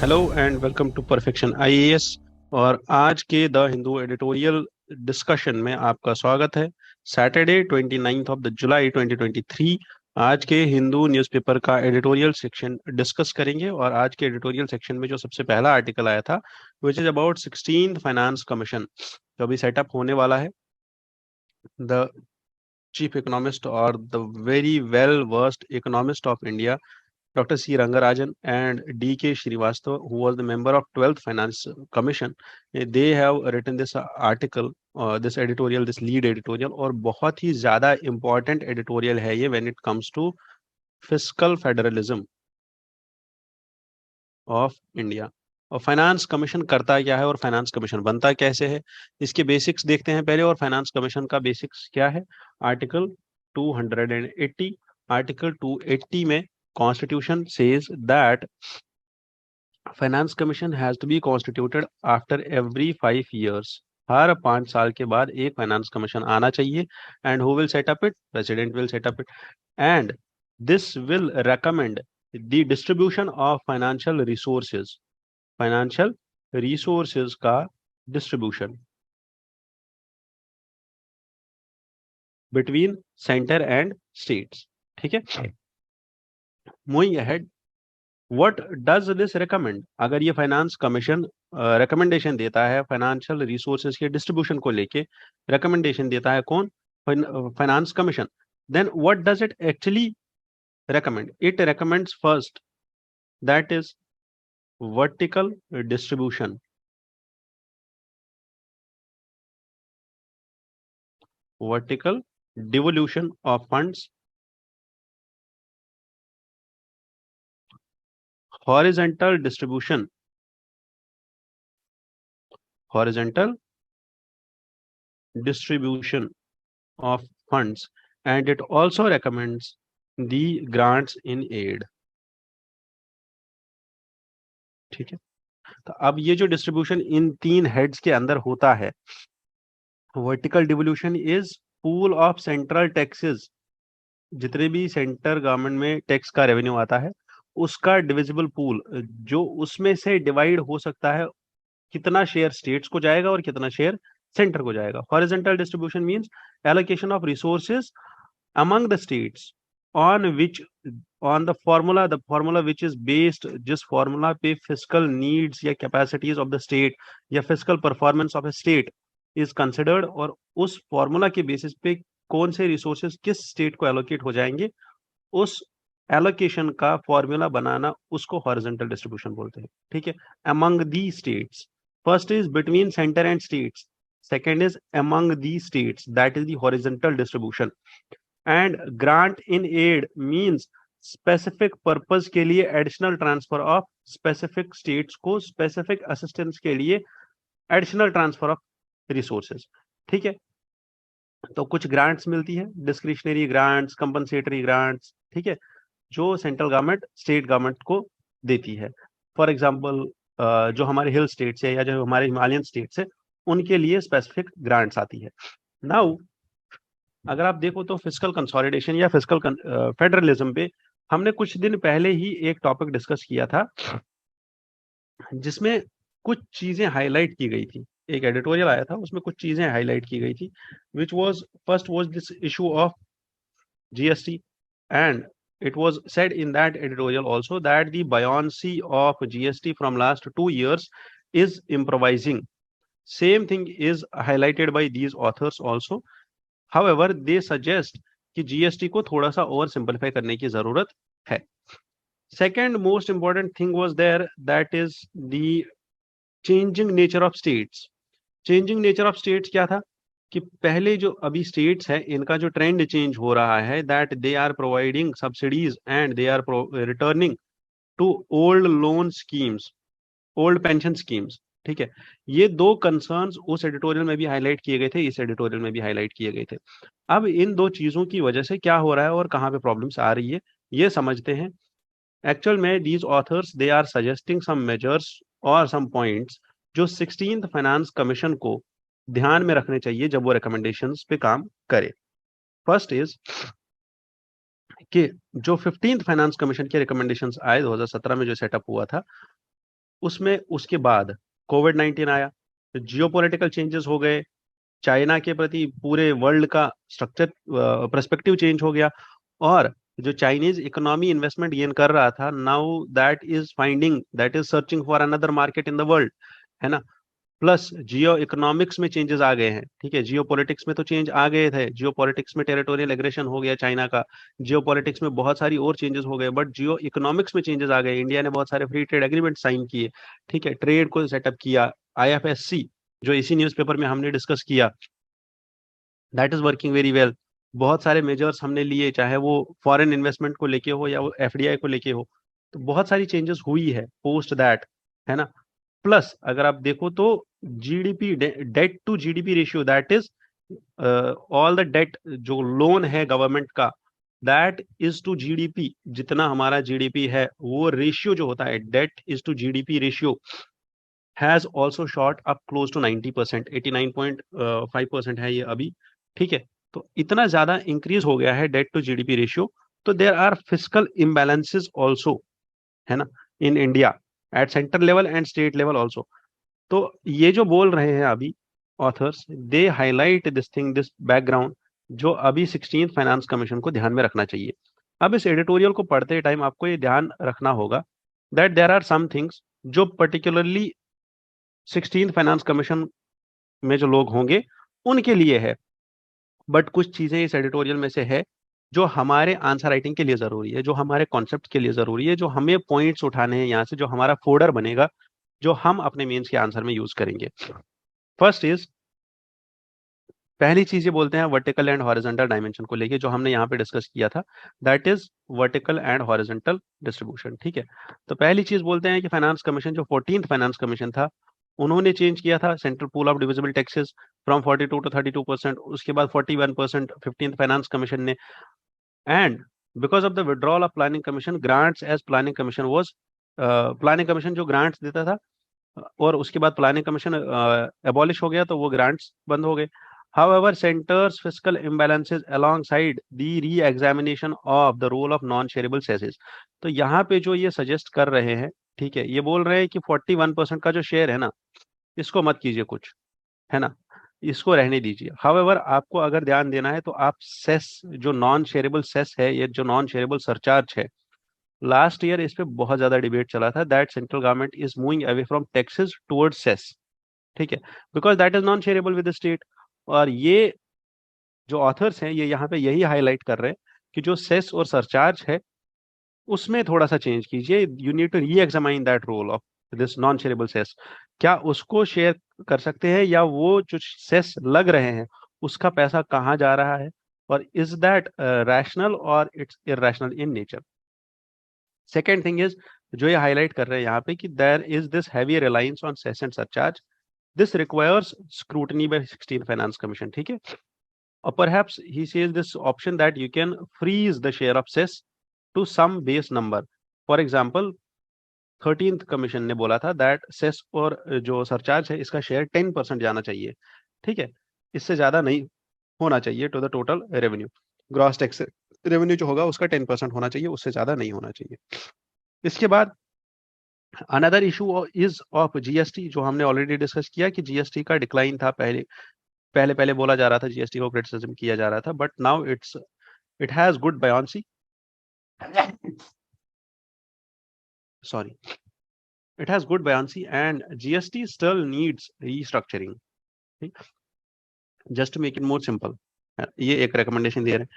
Hello and welcome to perfection IAS. और आज के द हिंदू एडिटोरियल डिस्कशन में आपका स्वागत है। सैटरडे 29th ऑफ द जुलाई 2023 आज के हिंदू न्यूज़पेपर का एडिटोरियल सेक्शन डिस्कस करेंगे। और आज के एडिटोरियल सेक्शन में जो सबसे पहला आर्टिकल आया था विच is about 16th finance commission जो अभी सेटअप होने वाला है। द चीफ इकोनॉमिस्ट और the very well versed economist of India Dr. C. Rangarajan and D.K. Srivastava, who was the member of 12th Finance Commission, they have written this article, this editorial, this lead editorial, और बहुत ही ज़्यादा important editorial है ये when it comes to fiscal federalism of India। और finance commission करता क्या है और फाइनेंस कमीशन बनता कैसे है, इसके बेसिक्स देखते हैं पहले। और फाइनेंस कमीशन का बेसिक्स क्या है? आर्टिकल 280, आर्टिकल 280 में Constitution says that finance commission has to be constituted after every 5 years। हर 5 साल के बाद एक फाइनेंस कमीशन आना चाहिए। And who will set up it? President will set up it. And this will recommend the distribution of financial resources, financial resources का distribution between centre and states. ठीक है, moving ahead, what does this recommend? अगर ये finance commission recommendation देता है financial resources के distribution को लेके, रिकमेंडेशन देता है कौन? Finance commission. Then what does it actually recommend? It recommends first, that is vertical distribution, vertical devolution of funds, horizontal distribution, horizontal distribution of funds, and it also recommends the grants in aid। ठीक है, तो अब ये जो distribution in 3 heads के अंदर होता है, vertical devolution is pool of central taxes, जितने भी सेंटर गवर्नमेंट में टैक्स का रेवेन्यू आता है उसका डिविजिबल पूल, जो उसमें से डिवाइड हो सकता है कितना शेयर स्टेट्स को जाएगा और कितना शेयर सेंटर को जाएगा। Horizontal distribution means allocation of resources among the states on which, on the formula which is based, जिस फॉर्मूला पे फिजिकल नीड्स या कैपेसिटीज ऑफ द स्टेट या physical performance of A state is considered, और उस formula के basis पे कौन से रिसोर्सेज किस स्टेट को एलोकेट हो जाएंगे, उस एलोकेशन का फॉर्मूला बनाना, उसको हॉरिजॉन्टल डिस्ट्रीब्यूशन बोलते हैं। ठीक है, among the states, first is between centre and states, second is among the states, that is the horizontal distribution. And grant in aid means specific purpose के लिए additional transfer of specific states को specific assistance के लिए additional transfer of resources. ठीक है, तो कुछ grants मिलती है, डिस्क्रिशनरी ग्रांट्स, कंपनसेटरी ग्रांट्स, ठीक है, जो सेंट्रल गवर्नमेंट स्टेट गवर्नमेंट को देती है। फॉर एग्जांपल जो हमारे हिल स्टेट्स है या जो हमारे हिमालयन स्टेट्स है उनके लिए स्पेसिफिक ग्रांट्स आती है। नाउ अगर आप देखो तो फिस्कल कंसोलिडेशन या फिस्कल फेडरलिज्म पे हमने कुछ दिन पहले ही एक टॉपिक डिस्कस किया था जिसमें कुछ चीजें हाईलाइट की गई थी। एक एडिटोरियल आया था उसमें कुछ चीजें हाईलाइट की गई थी, which was first was this issue of GST, and it was said in that editorial also that the buoyancy of GST from last 2 years is improvising. Same thing is highlighted by these authors also. However, they suggest कि GST को थोड़ा सा और simplify करने की जरूरत है। Second most important thing was there, that is the changing nature of states. Changing nature of states क्या था कि पहले जो अभी स्टेट्स है इनका जो ट्रेंड चेंज हो रहा है, that they are providing subsidies and they are returning to old loan schemes, old pension schemes. ठीक है, ये दो कंसर्न्स उस एडिटोरियल में भी हाईलाइट किए गए थे, इस एडिटोरियल में भी हाईलाइट किए गए थे। अब इन दो चीजों की वजह से क्या हो रहा है और कहाँ पे प्रॉब्लम्स आ रही है ये समझते हैं। एक्चुअल में these authors they are suggesting some measures और सम पॉइंट्स जो 16th फाइनेंस कमीशन को ध्यान में रखने चाहिए जब वो रिकमेंडेशंस पे काम करे। फर्स्ट इज कि जो 15th फाइनेंस कमीशन के रिकमेंडेशंस आए 2017 में जो सेटअप हुआ था, उसमें उसके बाद कोविड-19 आया, तो जियोपॉलिटिकल चेंजेस हो गए, चाइना के प्रति पूरे वर्ल्ड का स्ट्रक्चर पर्सपेक्टिव चेंज हो गया, और जो चाइनीज इकोनॉमी इन्वेस्टमेंट गेन कर रहा था, now that is searching for another market in the world, है ना। प्लस जियो इकोनॉमिक्स में चेंजेस आ गए हैं, ठीक है। जियो पॉलिटिक्स में तो चेंज आ गए थे, जियो पॉलिटिक्स में टेरिटोरियल एग्रेशन हो गया चाइना का, जियो पॉलिटिक्स में बहुत सारी और चेंजेस हो गए, बट जियो इकोनॉमिक्स में चेंजेस आ गए। इंडिया ने बहुत सारे फ्री ट्रेड एग्रीमेंट साइन किए, ठीक है, ट्रेड को सेटअप किया। आईएफएससी जो इसी न्यूज़पेपर में हमने डिस्कस किया, that is working very well. बहुत सारे मेजर्स हमने लिए, चाहे वो फॉरेन इन्वेस्टमेंट को लेके हो या वो एफडीआई को लेके हो, तो बहुत सारी चेंजेस हुई है पोस्ट दैट, है ना। प्लस अगर आप देखो तो GDP, debt to GDP ratio, that is all the debt, जो लोन है गवर्नमेंट का, दैट इज टू जीडीपी, जितना हमारा जीडीपी है वो रेशियो जो होता है, debt is to GDP ratio, has also shot up close to 90%, 89.5% है ये अभी, ठीक है। तो इतना ज्यादा इंक्रीज हो गया है डेट टू जीडीपी रेशियो। तो there are physical imbalances also, है ना, in India, at central level and state level also. तो ये जो बोल रहे हैं अभी authors, they highlight this thing, this background, जो अभी 16th फाइनेंस कमीशन को ध्यान में रखना चाहिए। अब इस एडिटोरियल को पढ़ते टाइम आपको ये ध्यान रखना होगा that there are some things जो पर्टिकुलरली 16th फाइनेंस कमीशन में जो लोग होंगे उनके लिए है, बट कुछ चीजें इस एडिटोरियल में से है जो हमारे आंसर राइटिंग के लिए जरूरी है, जो हमारे कॉन्सेप्ट के लिए जरूरी है, जो हमें पॉइंट्स उठाने हैं यहाँ से, जो हमारा फोल्डर बनेगा, जो हम अपने मेंस के आंसर में यूज करेंगे। फर्स्ट इज, पहली चीज ये बोलते हैं वर्टिकल एंड हॉरिजॉन्टल डायमेंशन को लेके, जो हमने यहाँ पे डिस्कस किया था, that is vertical and horizontal distribution, ठीक है। तो पहली चीज बोलते हैं कि फाइनेंस कमीशन, जो 14th फाइनेंस कमीशन था, उन्होंने चेंज किया था central pool of divisible taxes from 42 to 32%, उसके बाद 41% 15th फाइनेंस कमीशन ने, and because of the withdrawal of planning commission grants, as planning commission was, planning commission जो grants देता था, और उसके बाद प्लानिंग कमीशन एबॉलिश हो गया, तो वो ग्रांट्स बंद हो गए। However, centers fiscal imbalances alongside the re-examination of the role of non-shareable cesses। तो यहाँ पे जो ये सजेस्ट कर रहे हैं, ठीक है, ये बोल रहे हैं कि 41% का जो शेयर है ना, इसको मत कीजिए कुछ, है ना, इसको रहने दीजिए। हाउएवर, आपको अगर ध्यान देना है तो आप सेस, जो नॉन शेयरेबल सेस है, ये जो नॉन शेयरेबल सरचार्ज है, लास्ट ईयर इस पे बहुत ज्यादा डिबेट चला था that central government is moving away from taxes towards cess, ठीक है, because that is non shareable with the state. और ये जो ऑथर्स हैं, ये यहाँ पे यही हाईलाइट कर रहे हैं कि जो सेस और सरचार्ज है उसमें थोड़ा सा चेंज कीजिए, you need to re examine that role of this non shareable cess. क्या उसको शेयर कर सकते हैं, या वो जो सेस लग रहे हैं उसका पैसा कहाँ जा रहा है, और इज दैट रैशनल और it's irrational in nature. Second thing is, जो ये हाईलाइट कर रहे हैं यहाँ पे, कि there is this heavy reliance on cess and surcharge, this requires scrutiny by 16th finance commission, ठीक है। Or perhaps he says this option that you can freeze the share of cess to some base number. For example, 13th commission ने बोला था that cess और जो surcharge है इसका share 10% जाना चाहिए, ठीक है, इससे ज्यादा नहीं होना चाहिए to the total revenue. Gross tax revenue जो होगा उसका 10% होना चाहिए, उससे ज्यादा नहीं होना चाहिए। इसके बाद another issue is of GST, जो हमने ऑलरेडी डिस्कस किया कि जीएसटी का डिक्लाइन था, पहले पहले पहले बोला जा रहा था, जीएसटी को क्रिटिसिज्म किया जा रहा था, but now it has good buoyancy, sorry, it has good buoyancy and GST still needs restructuring, just to make it more simple। ये एक recommendation दे रहे हैं।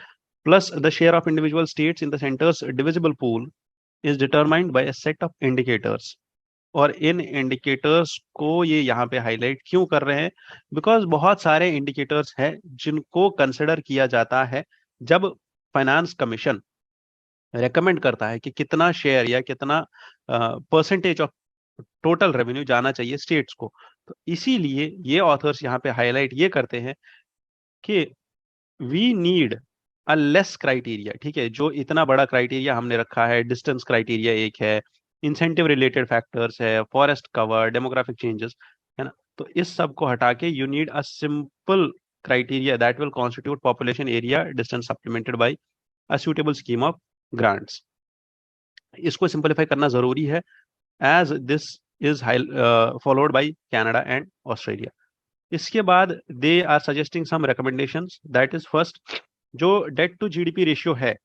Plus the share of individual states in the center's divisible pool is determined by a set of indicators। और इन indicators को ये यहाँ पे highlight क्यों कर रहे हैं, बिकॉज बहुत सारे इंडिकेटर्स हैं जिनको कंसिडर किया जाता है जब फाइनेंस कमीशन रेकमेंड करता है कि कितना शेयर या कितना परसेंटेज ऑफ टोटल रेवेन्यू जाना चाहिए स्टेट्स को। तो इसीलिए ये ऑथर्स यहाँ पे हाईलाइट ये करते हैं कि we need a less criteria, ठीक है, जो इतना बड़ा क्राइटेरिया हमने रखा है, डिस्टेंस क्राइटेरिया एक है, इंसेंटिव रिलेटेड फैक्टर्स है, फॉरेस्ट कवर, डेमोग्राफिक चेंजेस, है ना। तो इस सब को हटा के you need a simple criteria that will constitute population area distance supplemented by a suitable scheme of grants. इसको सिंपलीफाई करना जरूरी है, as this is followed by Canada and Australia. इसके बाद they are suggesting some recommendations, that is first, जो debt to GDP ratio है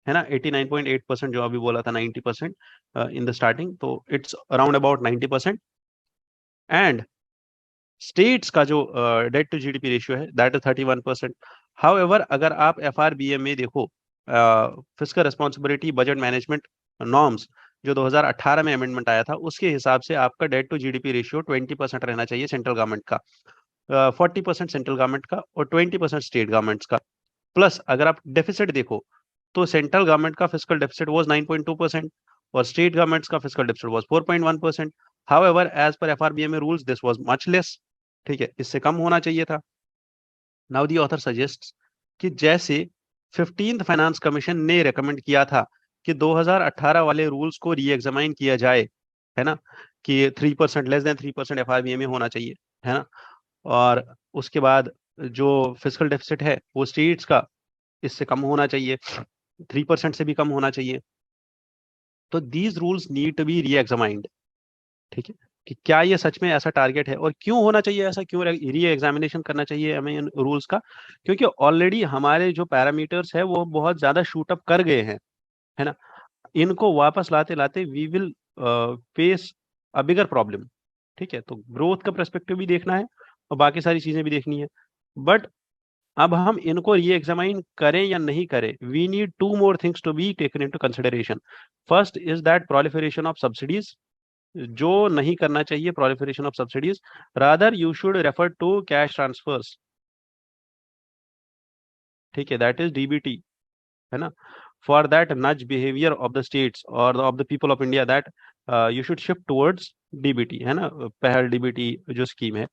ना 89.8%, जो अभी बोला था 90% इन द स्टार्टिंग, तो it's around about 90%। And states का जो डेट टू जीडीपी रेशियो है दैट इज 31%। हाउएवर अगर आप एफआरबीएम में देखो, fiscal responsibility budget management norms जो 2018 में अमेंडमेंट आया था, उसके हिसाब से आपका डेट टू जीडीपी रेशियो 20% रहना चाहिए सेंट्रल गवर्नमेंट का, 40% सेंट्रल गवर्नमेंट का और 20% स्टेट गवर्नमेंट्स का। प्लस अगर आप डेफिसिट देखो तो सेंट्रल गवर्नमेंट का फिस्कल डेफिसिट वाज 9.2% और स्टेट गवर्नमेंट्स का fiscal deficit was 4.1%। However as per FRBM rules this was much less, ठीक है, इससे कम होना चाहिए था। नाउ दी ऑथर सजेस्ट्स कि जैसे 15th फाइनेंस कमीशन ने रेकमेंड किया था कि 2018 वाले रूल्स को री एग्जामाइन किया जाए, है ना, कि 3% लेस देन 3% एफआरबीएम में होना चाहिए, है ना, और उसके बाद जो फिस्कल डेफिसिट है वो स्टेट्स का इससे कम होना चाहिए, 3% से भी कम होना चाहिए। तो these rules need to be reexamined, ठीक है, कि क्या ये सच में ऐसा टारगेट है और क्यों होना चाहिए ऐसा, क्यों री एग्जामिनेशन करना चाहिए हमें इन रूल्स का, क्योंकि ऑलरेडी हमारे जो पैरामीटर्स है वो बहुत ज्यादा शूट अप कर गए हैं, है ना। इनको वापस लाते लाते we will face a bigger problem, ठीक है। तो ग्रोथ का पर्सपेक्टिव भी देखना है और बाकी सारी चीजें भी देखनी है, बट अब हम इनको री एग्जामाइन करें या नहीं करें, we need two more things to be taken into consideration. First is that proliferation of subsidies, जो नहीं करना चाहिए proliferation of subsidies, rather you should refer to cash transfers, ठीक है, दैट इज डीबीटी, है ना। For that nudge behaviour of the states और of the people of India, that you should shift towards DBT, है ना, पहल DBT जो scheme है,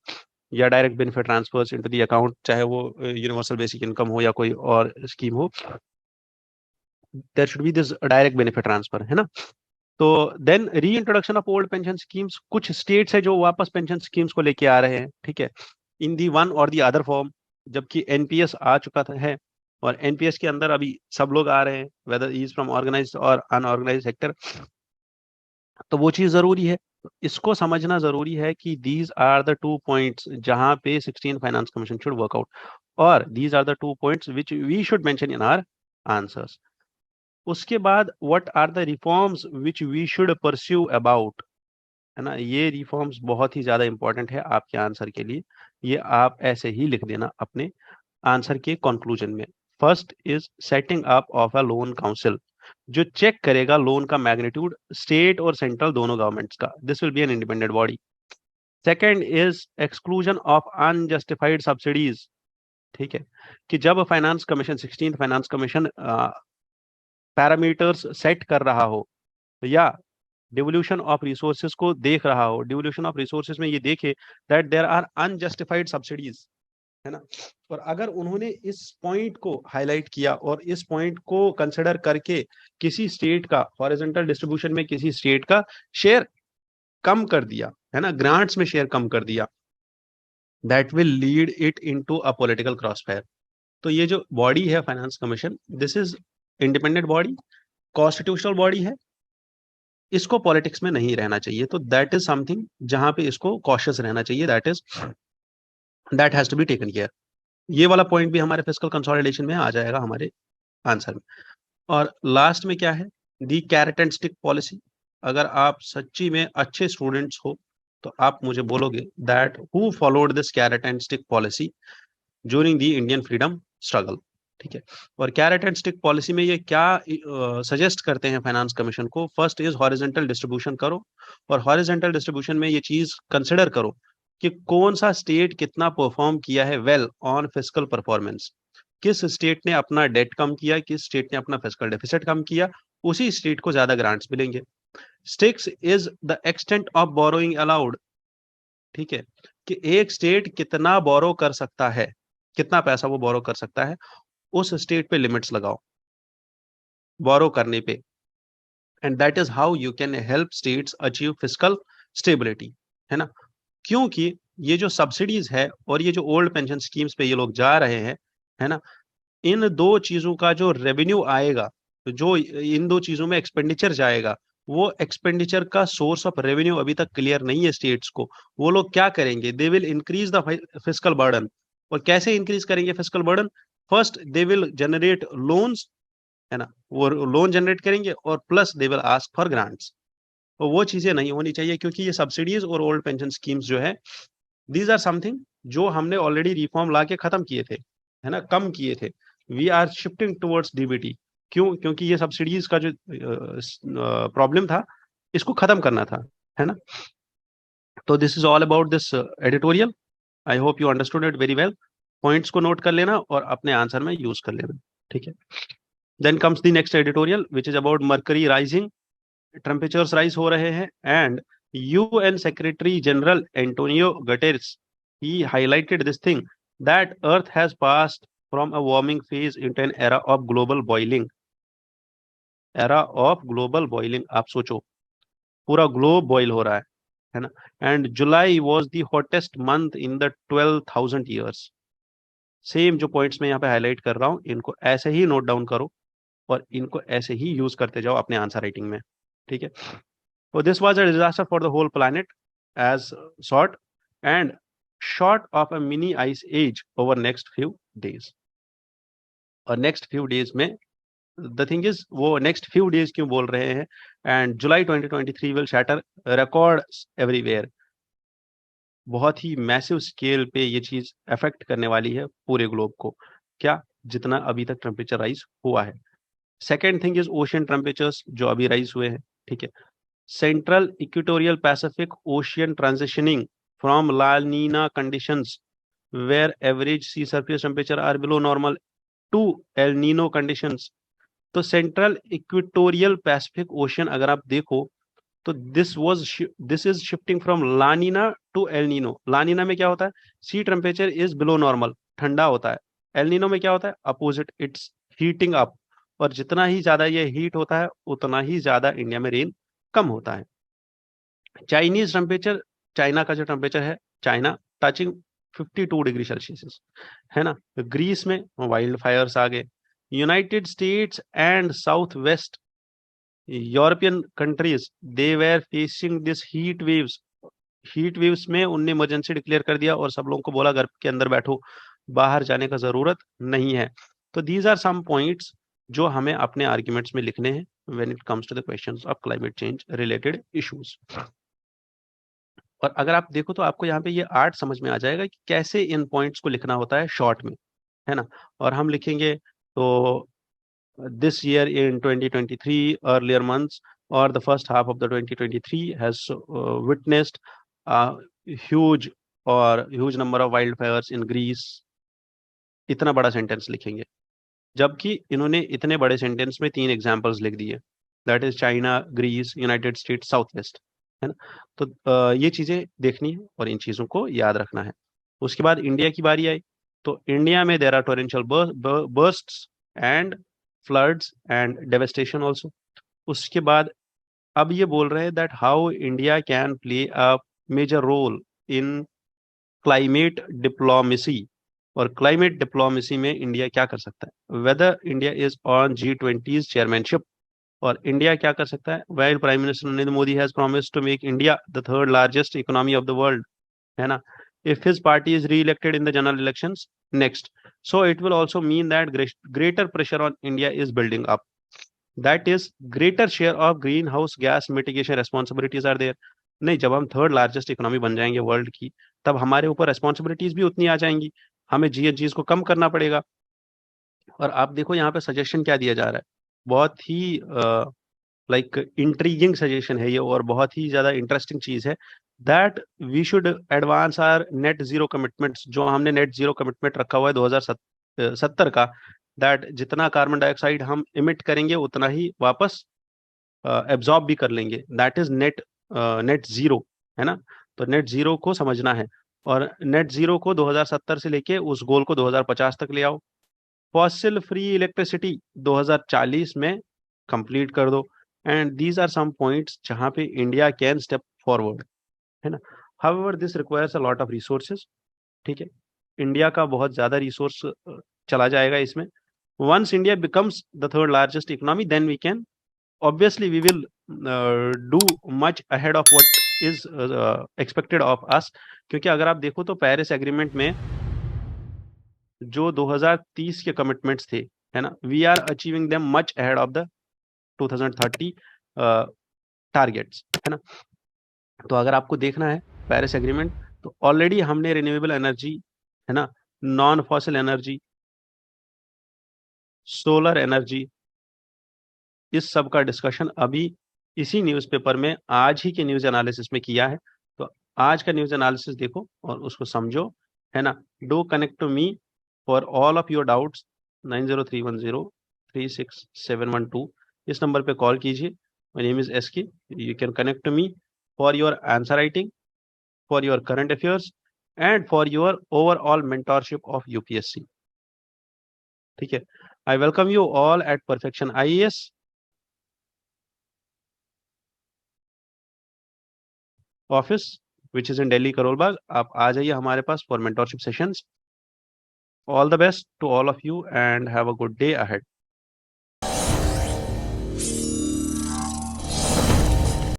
या direct benefit transverse into the account, चाहे वो यूनिवर्सल बेसिक इनकम हो या कोई और स्कीम हो, there should be this direct benefit transfer, है ना। तो then reintroduction of old pension schemes, कुछ स्टेट्स है जो वापस पेंशन स्कीम्स को लेके आ रहे हैं, ठीक है, इन दी वन और दी अदर फॉर्म, जबकि एनपीएस आ चुका था है, और एनपीएस के अंदर अभी सब लोग आ रहे हैं, वेदर इज फ्रॉम ऑर्गेनाइज्ड और अनऑर्गेनाइज्ड सेक्टर, तो वो चीज जरूरी है। इसको समझना जरूरी है कि दीज आर द 2 पॉइंट्स जहां पे 16 फाइनेंस कमीशन शुड वर्कआउट, और these are the 2 points which we should mention in our answers. उसके बाद what are the reforms which we should pursue about, है ना, ये रिफॉर्म्स बहुत ही ज्यादा इंपॉर्टेंट है आपके आंसर के लिए, ये आप ऐसे ही लिख देना अपने आंसर के कंक्लूजन में। First is setting up of a loan council, जो चेक करेगा लोन का मैग्नीट्यूड स्टेट और सेंट्रल दोनों गवर्नमेंट्स का, this will be an independent body. Second is exclusion of unjustified subsidies, ठीक है, कि जब finance commission 16 finance commission parameters set कर रहा हो या डिवोल्यूशन ऑफ रिसोर्सेज को देख रहा हो, डिवोल्यूशन ऑफ रिसोर्सेज में ये देखे that there are unjustified subsidies, है ना, और अगर उन्होंने इस पॉइंट को हाईलाइट किया और इस पॉइंट को कंसिडर करके किसी स्टेट का हॉरिजॉन्टल डिस्ट्रीब्यूशन में किसी स्टेट का शेयर कम कर दिया, है ना, ग्रांट्स में शेयर कम कर दिया, that will lead it into a political crossfire. तो ये जो बॉडी है finance commission, this is independent body, constitutional body है, इसको पॉलिटिक्स में नहीं रहना चाहिए, तो दैट इज समथिंग जहां पे इसको कॉशियस रहना चाहिए, that has to be taken care. ये वाला पॉइंट भी हमारे फिस्कल कंसोलिडेशन में आ जाएगा हमारे आंसर में। और लास्ट में क्या है, दी कैरेट एंड स्टिक पॉलिसी। अगर आप सच्ची में अच्छे स्टूडेंट्स हो तो आप मुझे बोलोगे that who followed this carrot and stick policy during the Indian freedom struggle, ठीक है। और कैरेट एंड स्टिक पॉलिसी में ये क्या सजेस्ट करते हैं फाइनेंस कमीशन को, फर्स्ट इज हॉरिजॉन्टल डिस्ट्रीब्यूशन करो, और हॉरिजॉन्टल डिस्ट्रीब्यूशन में ये चीज कंसिडर करो कि कौन सा स्टेट कितना परफॉर्म किया है वेल ऑन फिस्कल परफॉर्मेंस, किस स्टेट ने अपना डेट कम किया, किस स्टेट ने अपना फिस्कल डेफिसिट कम किया, उसी स्टेट को ज्यादा ग्रांट्स मिलेंगे। Sticks is the extent of borrowing allowed, ठीक है, कि एक स्टेट कितना बोरो कर सकता है, कितना पैसा वो बोरो कर सकता है, उस स्टेट पे लिमिट्स लगाओ बोरो करने पे, and that is how you can help states achieve fiscal stability, है ना। क्योंकि ये जो सब्सिडीज है और ये जो ओल्ड पेंशन स्कीम्स पे ये लोग जा रहे हैं, है ना, इन दो चीजों का जो रेवेन्यू आएगा, जो इन दो चीजों में एक्सपेंडिचर जाएगा, वो एक्सपेंडिचर का सोर्स ऑफ रेवेन्यू अभी तक क्लियर नहीं है स्टेट्स को। वो लोग क्या करेंगे, they will increase the fiscal burden. और कैसे इंक्रीज करेंगे fiscal burden? First they will generate loans, है ना, वो लोन जनरेट करेंगे और plus they will ask for grants. तो वो चीजें नहीं होनी चाहिए, क्योंकि ये सब्सिडीज और ओल्ड पेंशन स्कीम्स जो है, दीज आर समथिंग जो हमने ऑलरेडी रिफॉर्म ला के खत्म किए थे, है ना, कम किए थे। We are shifting towards DBT. क्यों? क्योंकि ये सब्सिडीज का जो प्रॉब्लम था, इसको खत्म करना था, है ना। तो this is all about this editorial. I hope you understood it very well. Points को नोट कर लेना और अपने आंसर में यूज कर लेना, ठीक है। Then comes the next editorial which is about mercury rising. Temperatures rise हो रहे हैं and UN Secretary General Antonio Guterres, he highlighted this thing, that Earth has passed from a warming phase into an era of global boiling. Era of global boiling, आप सोचो, पूरा globe boil हो रहा है ना। And July was the hottest month in the 12,000 years. Same जो points मैं यहाँ पे हाईलाइट कर रहा हूँ, इनको ऐसे ही नोट डाउन करो और इनको ऐसे ही यूज करते जाओ अपने आंसर राइटिंग में, ठीक है। So this was a disaster for the whole planet as sort, and short of a mini ice age over next few days. और next few days में the thing is, वो next few days क्यों बोल रहे हैं? And July 2023 will shatter records everywhere. बहुत ही massive scale पे ये चीज अफेक्ट करने वाली है पूरे ग्लोब को। क्या? जितना अभी तक टेम्परेचर राइज हुआ है। Second thing is ocean temperatures जो अभी राइज हुए हैं, ठीक है। Central Equatorial Pacific Ocean transitioning from La Nina conditions, where average sea surface temperature are below normal, to El Nino conditions. तो सेंट्रल इक्वेटोरियल पैसिफिक ओशियन अगर आप देखो तो this is shifting from La Nina to El Nino. La Nina में क्या होता है? Sea temperature is below normal, ठंडा होता है। एल नीनो में क्या होता है? Opposite, it's heating up. और जितना ही ज्यादा ये हीट होता है उतना ही ज्यादा इंडिया में रेन कम होता है। चाइनीज टेम्परेचर, चाइना का जो टेम्परेचर है, चाइना टचिंग 52 डिग्री सेल्सियस, है ना। ग्रीस में वाइल्ड फायर्स आ गए। United states and south west European countries, they were facing this heat waves. Heat waves में उनने इमरजेंसी डिक्लेयर कर दिया और सब लोगों को बोला घर के अंदर बैठो, बाहर जाने का जरूरत नहीं है। तो दीज आर सम पॉइंट्स जो हमें अपने आर्ग्यूमेंट्स में लिखने हैं when it comes to the questions of climate change related issues. और अगर आप देखो तो आपको यहाँ पे ये आर्ट समझ में आ जाएगा कि कैसे इन पॉइंट्स को लिखना होता है शॉर्ट में, है ना। और हम लिखेंगे तो this year in 2023 earlier months or the first half of the 2023 has witnessed a huge number of wildfires in Greece। इतना बड़ा सेंटेंस लिखेंगे, जबकि इन्होंने इतने बड़े सेंटेंस में 3 एग्जांपल्स लिख दिए, that is China, Greece, United States, south west, है ना। तो ये चीजें देखनी है और इन चीजों को याद रखना है। उसके बाद इंडिया की बारी आई, तो इंडिया में there are torrential bursts and floods and devastation also. उसके बाद अब ये बोल रहे हैं that how India can play a major role in climate diplomacy. और क्लाइमेट डिप्लोमेसी में इंडिया क्या कर सकता है? Whether India is on G20 chairmanship. और इंडिया क्या कर सकता है? While prime minister Narendra Modi has promised to make India the third largest economy of the world, है ना, if his party is re-elected in the general elections next. So it will also mean that greater pressure on India is building up. That is, greater share of greenhouse gas mitigation responsibilities are there. नहीं, जब हम third largest economy बन जाएंगे world की, तब हमारे ऊपर responsibilities भी उतनी आ जाएंगी, हमें GHGs को कम करना पड़ेगा। और आप देखो यहाँ पे सजेशन क्या दिया जा रहा है, बहुत ही लाइक इंट्रीगिंग सजेशन है ये और बहुत ही ज्यादा इंटरेस्टिंग चीज है, that we should advance our net zero commitments. जो हमने नेट जीरो कमिटमेंट रखा हुआ है 2070 का, दैट जितना कार्बन डाइऑक्साइड हम इमिट करेंगे उतना ही वापस एब्जॉर्ब भी कर लेंगे, दैट इज नेट जीरो, है ना। तो नेट जीरो को समझना है और नेट जीरो को 2070 से लेके उस गोल को 2050 तक ले आओ। फॉसिल फ्री इलेक्ट्रिसिटी 2040 में कंप्लीट कर दो। And these are some points जहां पे इंडिया कैन स्टेप फॉरवर्ड, है ना। However this requires a lot of resources, ठीक है। इंडिया का बहुत ज्यादा रिसोर्स चला जाएगा इसमें। Once India becomes the third largest economy, then we can obviously we will do much ahead of what is expected of us, क्योंकि अगर आप देखो तो पेरिस एग्रीमेंट में जो 2030 के कमिटमेंट्स थे, है ना, we are achieving them much ahead of the 2030 targets, है ना। तो अगर आपको देखना है पेरिस एग्रीमेंट, तो ऑलरेडी हमने रिन्यूएबल एनर्जी, है ना, non fossil energy, solar energy, इस सब का डिस्कशन अभी इसी न्यूज़पेपर में आज ही के न्यूज़ एनालिसिस में किया है। तो आज का न्यूज़ एनालिसिस देखो और उसको समझो, है ना। Do connect to me for all of your doubts 9031036712 इस नंबर पे कॉल कीजिए। My name is SK, you can connect to me for your answer writing, for your current affairs and for your overall mentorship of UPSC. ठीक है, I welcome you all at perfection IAS office which is in Delhi Karol Bagh. आप आ जाइए हमारे पास for mentorship sessions. All the best to all of you and have a good day ahead.